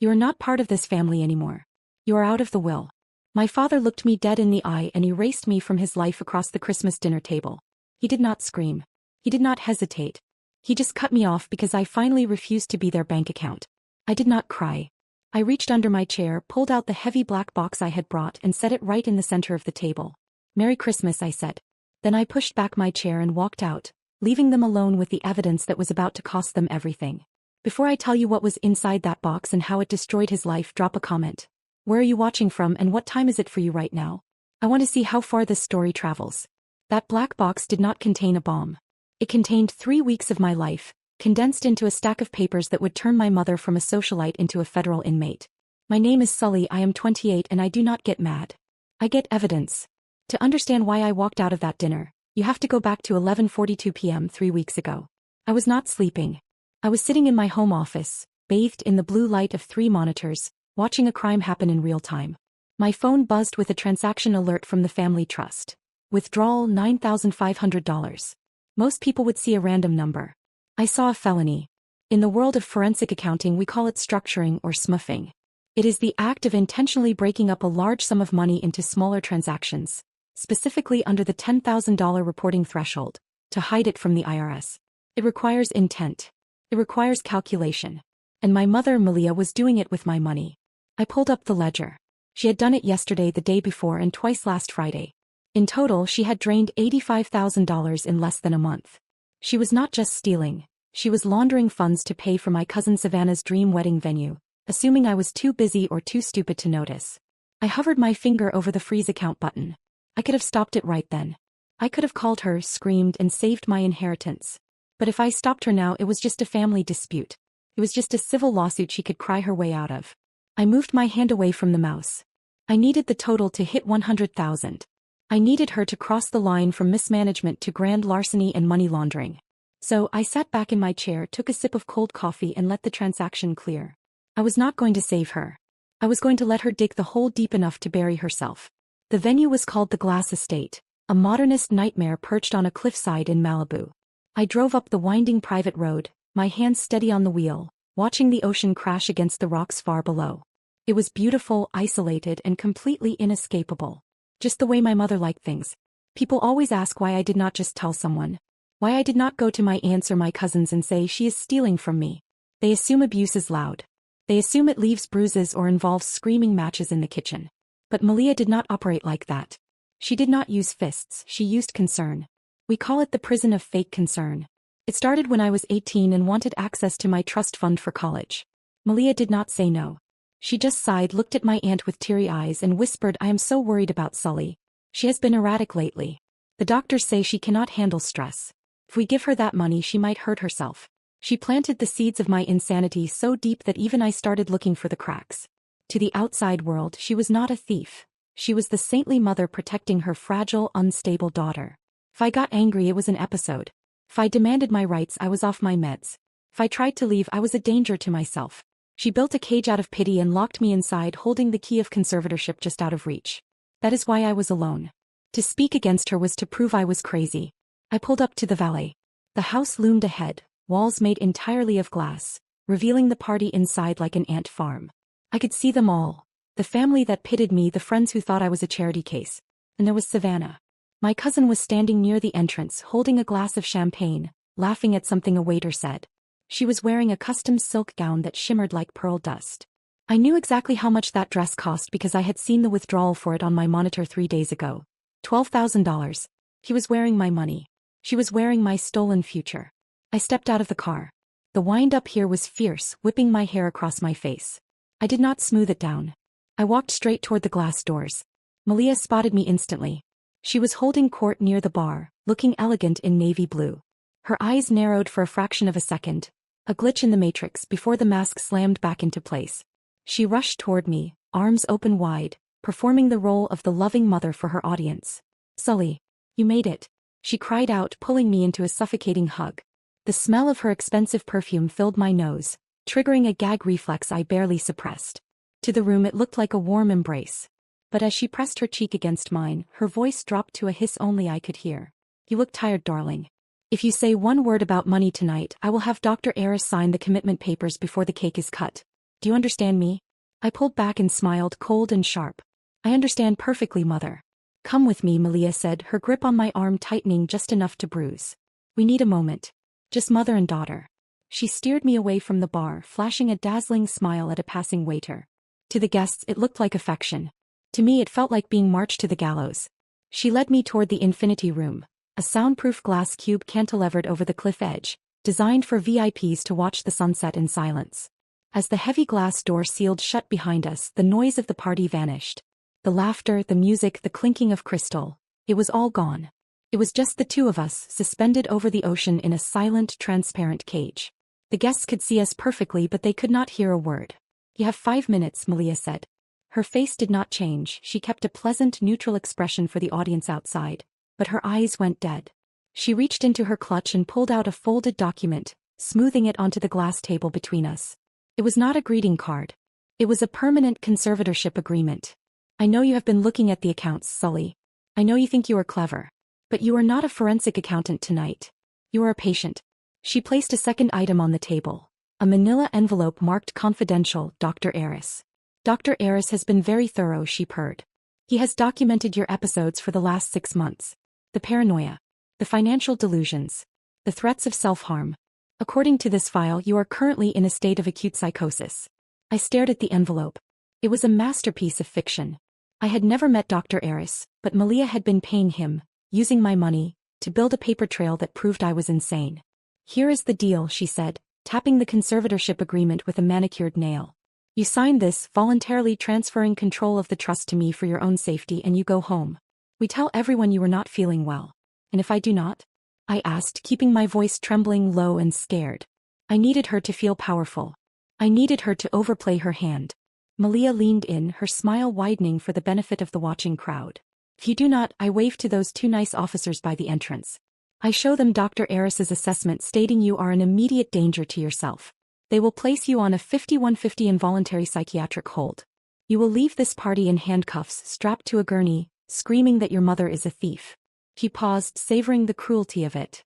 You are not part of this family anymore. You are out of the will. My father looked me dead in the eye and erased me from his life across the Christmas dinner table. He did not scream. He did not hesitate. He just cut me off because I finally refused to be their bank account. I did not cry. I reached under my chair, pulled out the heavy black box I had brought and set it right in the center of the table. "Merry Christmas," I said. Then I pushed back my chair and walked out, leaving them alone with the evidence that was about to cost them everything. Before I tell you what was inside that box and how it destroyed his life, drop a comment. Where are you watching from and what time is it for you right now? I want to see how far this story travels. That black box did not contain a bomb. It contained 3 weeks of my life, condensed into a stack of papers that would turn my mother from a socialite into a federal inmate. My name is Sully, I am 28 and I do not get mad. I get evidence. To understand why I walked out of that dinner, you have to go back to 11:42 p.m. 3 weeks ago. I was not sleeping. I was sitting in my home office, bathed in the blue light of 3 monitors, watching a crime happen in real time. My phone buzzed with a transaction alert from the family trust. Withdrawal $9,500. Most people would see a random number. I saw a felony. In the world of forensic accounting we call it structuring or smuffing. It is the act of intentionally breaking up a large sum of money into smaller transactions, specifically under the $10,000 reporting threshold, to hide it from the IRS. It requires intent. It requires calculation. And my mother, Malia, was doing it with my money. I pulled up the ledger. She had done it yesterday, the day before, and twice last Friday. In total, she had drained $85,000 in less than a month. She was not just stealing. She was laundering funds to pay for my cousin Savannah's dream wedding venue, assuming I was too busy or too stupid to notice. I hovered my finger over the freeze account button. I could have stopped it right then. I could have called her, screamed, and saved my inheritance. But if I stopped her now, it was just a family dispute. It was just a civil lawsuit she could cry her way out of. I moved my hand away from the mouse. I needed the total to hit 100,000. I needed her to cross the line from mismanagement to grand larceny and money laundering. So I sat back in my chair, took a sip of cold coffee and let the transaction clear. I was not going to save her. I was going to let her dig the hole deep enough to bury herself. The venue was called the Glass Estate, a modernist nightmare perched on a cliffside in Malibu. I drove up the winding private road, my hands steady on the wheel, watching the ocean crash against the rocks far below. It was beautiful, isolated, and completely inescapable. Just the way my mother liked things. People always ask why I did not just tell someone. Why I did not go to my aunts or my cousins and say she is stealing from me. They assume abuse is loud. They assume it leaves bruises or involves screaming matches in the kitchen. But Malia did not operate like that. She did not use fists, she used concern. We call it the prison of fake concern. It started when I was 18 and wanted access to my trust fund for college. Malia did not say no. She just sighed, looked at my aunt with teary eyes and whispered, "I am so worried about Sully. She has been erratic lately. The doctors say she cannot handle stress. If we give her that money she might hurt herself." She planted the seeds of my insanity so deep that even I started looking for the cracks. To the outside world she was not a thief. She was the saintly mother protecting her fragile, unstable daughter. If I got angry it was an episode. If I demanded my rights I was off my meds. If I tried to leave I was a danger to myself. She built a cage out of pity and locked me inside, holding the key of conservatorship just out of reach. That is why I was alone. To speak against her was to prove I was crazy. I pulled up to the valet. The house loomed ahead, walls made entirely of glass, revealing the party inside like an ant farm. I could see them all. The family that pitied me, the friends who thought I was a charity case. And there was Savannah. My cousin was standing near the entrance, holding a glass of champagne, laughing at something a waiter said. She was wearing a custom silk gown that shimmered like pearl dust. I knew exactly how much that dress cost because I had seen the withdrawal for it on my monitor 3 days ago. $12,000. He was wearing my money. She was wearing my stolen future. I stepped out of the car. The wind up here was fierce, whipping my hair across my face. I did not smooth it down. I walked straight toward the glass doors. Malia spotted me instantly. She was holding court near the bar, looking elegant in navy blue. Her eyes narrowed for a fraction of a second, a glitch in the matrix before the mask slammed back into place. She rushed toward me, arms open wide, performing the role of the loving mother for her audience. "Sully, you made it," she cried out, pulling me into a suffocating hug. The smell of her expensive perfume filled my nose, triggering a gag reflex I barely suppressed. To the room it looked like a warm embrace. But as she pressed her cheek against mine, her voice dropped to a hiss only I could hear. "You look tired, darling. If you say one word about money tonight, I will have Dr. Aris sign the commitment papers before the cake is cut." Do you understand me? I pulled back and smiled, cold and sharp. I understand perfectly, Mother. Come with me, Malia said, her grip on my arm tightening just enough to bruise. We need a moment. Just mother and daughter. She steered me away from the bar, flashing a dazzling smile at a passing waiter. To the guests it looked like affection. To me it felt like being marched to the gallows. She led me toward the infinity room, a soundproof glass cube cantilevered over the cliff edge, designed for VIPs to watch the sunset in silence. As the heavy glass door sealed shut behind us, the noise of the party vanished. The laughter, the music, the clinking of crystal. It was all gone. It was just the two of us, suspended over the ocean in a silent, transparent cage. The guests could see us perfectly, but they could not hear a word. You have 5 minutes, Malia said. Her face did not change, she kept a pleasant, neutral expression for the audience outside, but her eyes went dead. She reached into her clutch and pulled out a folded document, smoothing it onto the glass table between us. It was not a greeting card. It was a permanent conservatorship agreement. I know you have been looking at the accounts, Sully. I know you think you are clever. But you are not a forensic accountant tonight. You are a patient. She placed a second item on the table. A manila envelope marked confidential, Dr. Eris. Dr. Eris has been very thorough, she purred. He has documented your episodes for the last 6 months. The paranoia. The financial delusions. The threats of self-harm. According to this file, you are currently in a state of acute psychosis. I stared at the envelope. It was a masterpiece of fiction. I had never met Dr. Eris, but Malia had been paying him, using my money, to build a paper trail that proved I was insane. Here is the deal, she said, tapping the conservatorship agreement with a manicured nail. You sign this, voluntarily transferring control of the trust to me for your own safety, and you go home. We tell everyone you are not feeling well. And if I do not? I asked, keeping my voice trembling low and scared. I needed her to feel powerful. I needed her to overplay her hand. Malia leaned in, her smile widening for the benefit of the watching crowd. If you do not, I wave to those 2 nice officers by the entrance. I show them Dr. Eris's assessment stating you are an immediate danger to yourself. They will place you on a 5150 involuntary psychiatric hold. You will leave this party in handcuffs, strapped to a gurney, screaming that your mother is a thief. He paused, savoring the cruelty of it.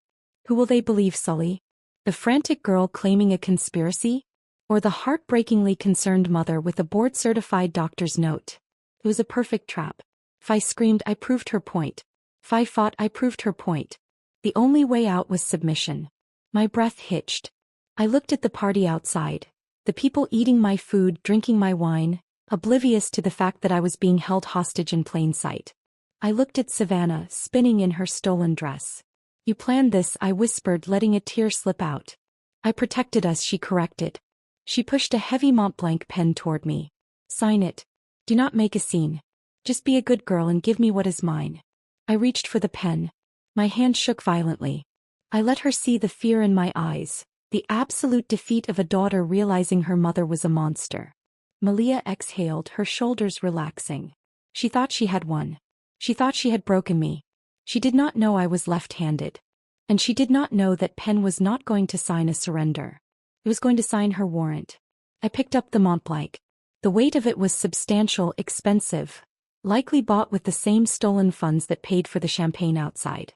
Who will they believe, Sully? The frantic girl claiming a conspiracy? Or the heartbreakingly concerned mother with a board-certified doctor's note? It was a perfect trap. If I screamed, I proved her point. If I fought, I proved her point. The only way out was submission. My breath hitched. I looked at the party outside. The people eating my food, drinking my wine, oblivious to the fact that I was being held hostage in plain sight. I looked at Savannah, spinning in her stolen dress. You planned this, I whispered, letting a tear slip out. I protected us, she corrected. She pushed a heavy Montblanc pen toward me. Sign it. Do not make a scene. Just be a good girl and give me what is mine. I reached for the pen. My hand shook violently. I let her see the fear in my eyes, the absolute defeat of a daughter realizing her mother was a monster. Malia exhaled, her shoulders relaxing. She thought she had won. She thought she had broken me. She did not know I was left-handed. And she did not know that Penn was not going to sign a surrender. It was going to sign her warrant. I picked up the Montblanc. The weight of it was substantial, expensive, likely bought with the same stolen funds that paid for the champagne outside.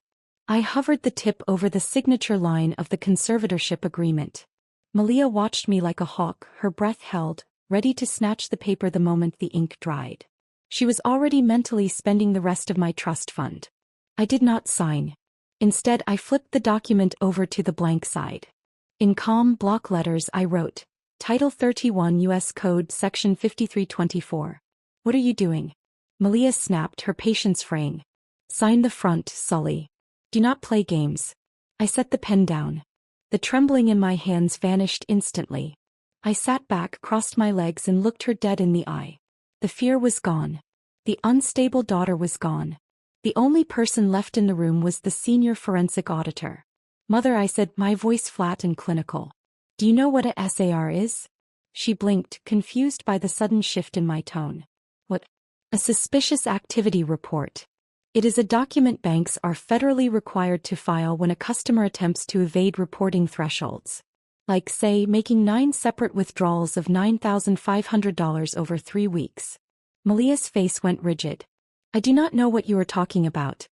I hovered the tip over the signature line of the conservatorship agreement. Malia watched me like a hawk, her breath held, ready to snatch the paper the moment the ink dried. She was already mentally spending the rest of my trust fund. I did not sign. Instead, I flipped the document over to the blank side. In calm block letters I wrote, Title 31 U.S. Code Section 5324. What are you doing? Malia snapped, her patience fraying. Sign the front, Sully. Do not play games. I set the pen down. The trembling in my hands vanished instantly. I sat back, crossed my legs and looked her dead in the eye. The fear was gone. The unstable daughter was gone. The only person left in the room was the senior forensic auditor. Mother, I said, my voice flat and clinical. Do you know what a SAR is? She blinked, confused by the sudden shift in my tone. What? A suspicious activity report. It is a document banks are federally required to file when a customer attempts to evade reporting thresholds. Like, say, making 9 separate withdrawals of $9,500 over 3 weeks. Malia's face went rigid. I do not know what you are talking about.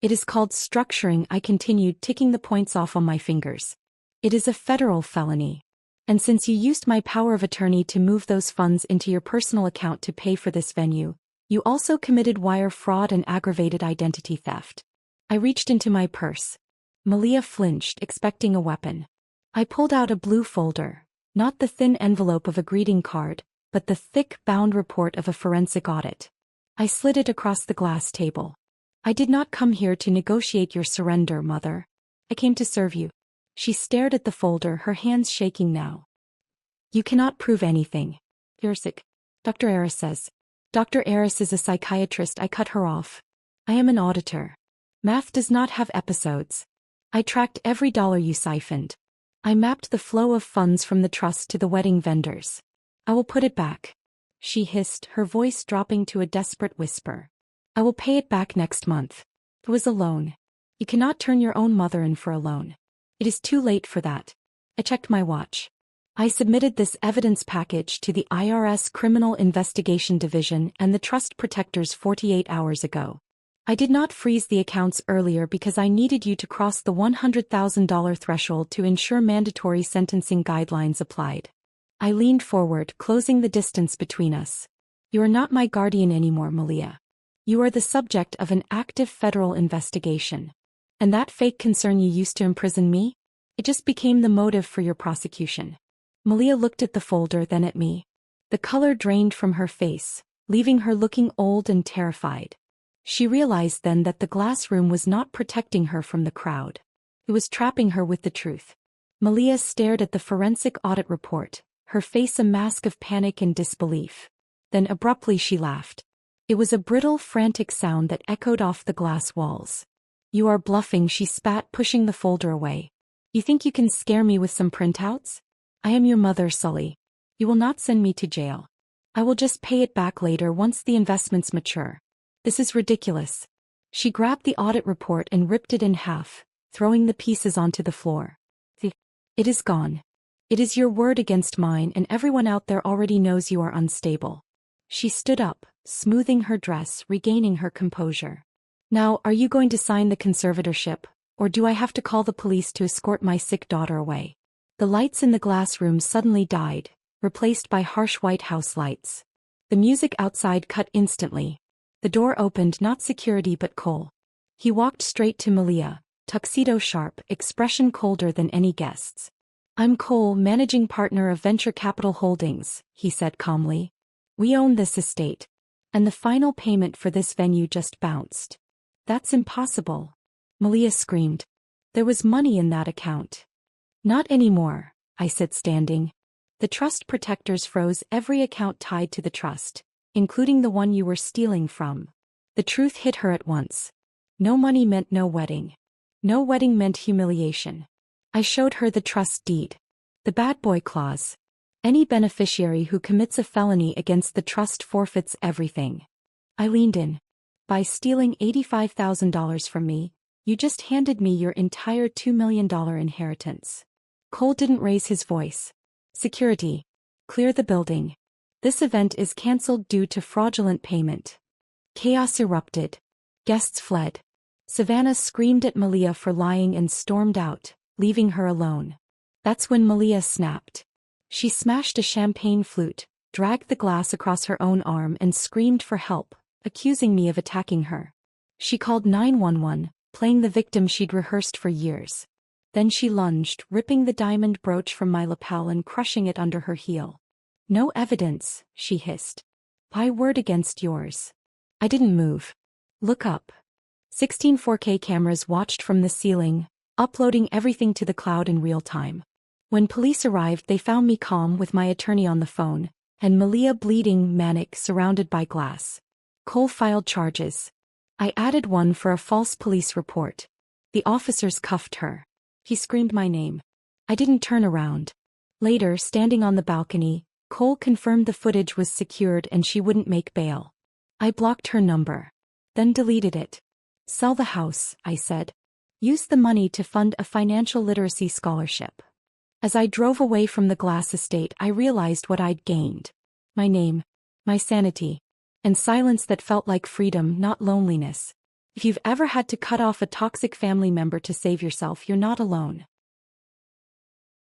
It is called structuring, I continued, ticking the points off on my fingers. It is a federal felony. And since you used my power of attorney to move those funds into your personal account to pay for this venue, you also committed wire fraud and aggravated identity theft. I reached into my purse. Malia flinched, expecting a weapon. I pulled out a blue folder, not the thin envelope of a greeting card, but the thick, bound report of a forensic audit. I slid it across the glass table. I did not come here to negotiate your surrender, Mother. I came to serve you. She stared at the folder, her hands shaking now. You cannot prove anything. You're sick. Dr. Aris says. Dr. Aris is a psychiatrist. I cut her off. I am an auditor. Math does not have episodes. I tracked every dollar you siphoned. I mapped the flow of funds from the trust to the wedding vendors. I will put it back. She hissed, her voice dropping to a desperate whisper. I will pay it back next month. It was a loan. You cannot turn your own mother in for a loan. It is too late for that. I checked my watch. I submitted this evidence package to the IRS Criminal Investigation Division and the Trust Protectors 48 hours ago. I did not freeze the accounts earlier because I needed you to cross the $100,000 threshold to ensure mandatory sentencing guidelines applied. I leaned forward, closing the distance between us. You are not my guardian anymore, Malia. You are the subject of an active federal investigation. And that fake concern you used to imprison me? It just became the motive for your prosecution. Malia looked at the folder, then at me. The color drained from her face, leaving her looking old and terrified. She realized then that the glass room was not protecting her from the crowd. It was trapping her with the truth. Malia stared at the forensic audit report, her face a mask of panic and disbelief. Then abruptly she laughed. It was a brittle, frantic sound that echoed off the glass walls. You are bluffing, she spat, pushing the folder away. You think you can scare me with some printouts? I am your mother, Sully. You will not send me to jail. I will just pay it back later once the investments mature. This is ridiculous. She grabbed the audit report and ripped it in half, throwing the pieces onto the floor. It is gone. It is your word against mine, and everyone out there already knows you are unstable. She stood up, smoothing her dress, regaining her composure. Now, are you going to sign the conservatorship, or do I have to call the police to escort my sick daughter away? The lights in the glass room suddenly died, replaced by harsh White House lights. The music outside cut instantly. The door opened, not security but Cole. He walked straight to Malia, tuxedo sharp, expression colder than any guest's. I'm Cole, managing partner of Venture Capital Holdings, he said calmly. We own this estate. And the final payment for this venue just bounced. That's impossible. Malia screamed. There was money in that account. Not anymore, I said, standing. The trust protectors froze every account tied to the trust, including the one you were stealing from. The truth hit her at once. No money meant no wedding. No wedding meant humiliation. I showed her the trust deed. The bad boy clause. Any beneficiary who commits a felony against the trust forfeits everything. I leaned in. By stealing $85,000 from me, you just handed me your entire $2 million inheritance. Cole didn't raise his voice. Security. Clear the building. This event is cancelled due to fraudulent payment. Chaos erupted. Guests fled. Savannah screamed at Malia for lying and stormed out, leaving her alone. That's when Malia snapped. She smashed a champagne flute, dragged the glass across her own arm and screamed for help, accusing me of attacking her. She called 911, playing the victim she'd rehearsed for years. Then she lunged, ripping the diamond brooch from my lapel and crushing it under her heel. No evidence, she hissed. My word against yours. I didn't move. Look up. 16 4K cameras watched from the ceiling, uploading everything to the cloud in real time. When police arrived, they found me calm with my attorney on the phone, and Malia bleeding, manic, surrounded by glass. Cole filed charges. I added one for a false police report. The officers cuffed her. He screamed my name. I didn't turn around. Later, standing on the balcony, Cole confirmed the footage was secured and she wouldn't make bail. I blocked her number. Then deleted it. Sell the house, I said. Use the money to fund a financial literacy scholarship. As I drove away from the glass estate, I realized what I'd gained. My name, my sanity, and silence that felt like freedom, not loneliness. If you've ever had to cut off a toxic family member to save yourself, you're not alone.